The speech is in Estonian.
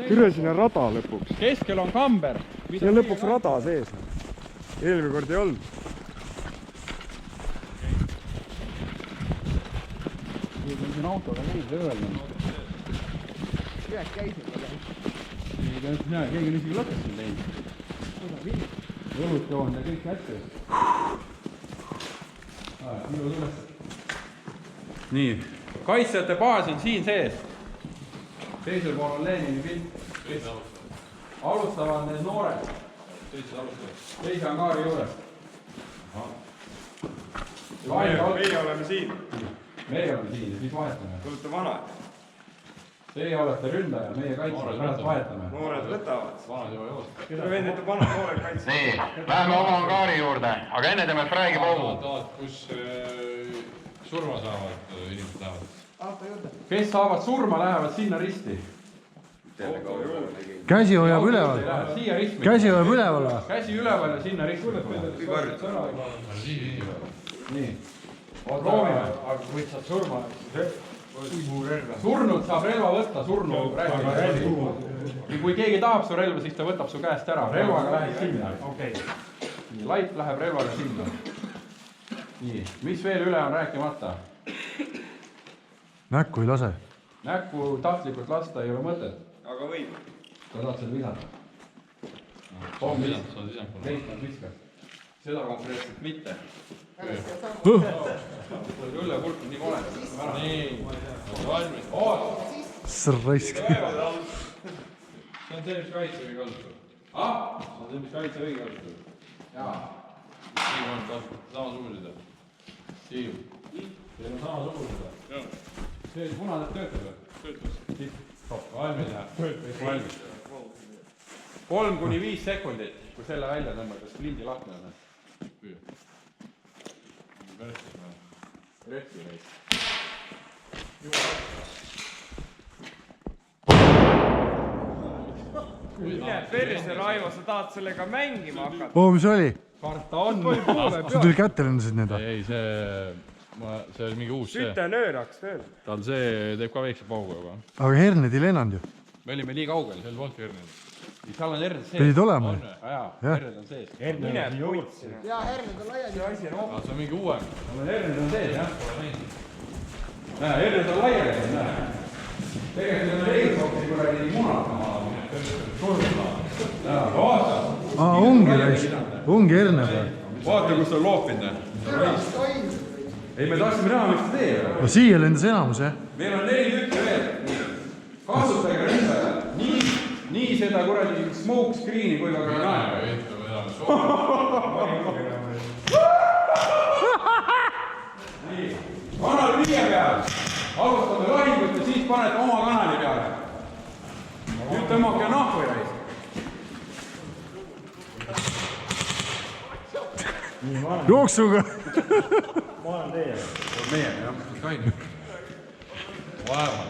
Türe sinna rada lõpuks. Keskel on kamber. See on lõpuks rada sees. Eelmine kord ei olnud. Siin autoga käis ööl. Ühed käisid või käisid? Keegi on isegi lõpetasin teinud. Õlut joonud ja kõik kätte. Nii, kaitsjate baas on siin sees. Teisel pool on Lenini pilt. Alustavad need noored. Teise angaari juures. Meie oleme siin. Meie oleme siin ja siis vahetame. Te olete vanad. Teie olete ründajad, meie kaitsjad, pärast vahetame. Noored võtavad. Vanad juba joosed. Te vendite vanad noored kaitsjad. Nii, läheme oma angaari juurde, aga enne teeme fräägi paugu. Kus surma saavad inimesed lähevad? Kes saavad surma, lähevad sinna risti. Käsi hoiab üleval. Käsi hoiab üleval. Käsi üleval ja sinna risti. Nii. Proovime. Aga kui saad surma, Surnud saab relva võtta, surnud räägib. Kui keegi tahab su relva, siis ta võtab su käest ära. Relvaga läheb sinna. Nii, laip läheb relvaga sinna. Nii, mis veel üle on rääkimata? Näkku ei lase. Näkku tahtlikult lasta ei ole mõtet. Aga võib. Sa tahad seda visata? Leitnad viskas. Seda konkreetselt mitte. Ülle pulk on nii kole. nii, valmis. Sraisk. See on see, mis kaitsevägi kasutab. See on see, mis kaitsevägi kasutab. Jaa. Siim on kasutab samasugused. Siim. Teil on samasugused. See punased töötab või? Töötas. Valmis läheb. Valmis. 3–5 sekundit, kui selle välja tõmmates lindi lahti on. Retsi reis. Mine perse, Raivo, sa tahad sellega mängima hakata? Mis oli? Karta on. Sa tuli kätte lendasid need? Ei, see oli mingi uus see. Süte nööraks veel. Tal see teeb ka väikse paugu juba. Aga herned ei lennanud ju. Me olime nii kaugel. Seal polnud herned. Seal on herned sees. Pidid olema. Jaa, herned on sees. Mine puitsina. Jaa, herned on laiali. Asi on See on mingi uuem. herned on sees, jah. Näe, herned on laiali, näe. Tegelikult on eilsokki kuradi munatama. Ongi herne peal. Vaata, kus on loopinud. Ei, me tahtsime näha, miks ta teeb. No siia lendas enamus, jah? Meil on 4 tükki veel. Kasutage ründajad. Nii seda kuradi smoke screen'i kui ka granaadi. Nii, kanal 5 peal. Alustame lahingut ja siis panete oma kanali peale. Nüüd tõmmake nahku ja Jooksuga! Ma olen teie. Meie, jah. Vaeva.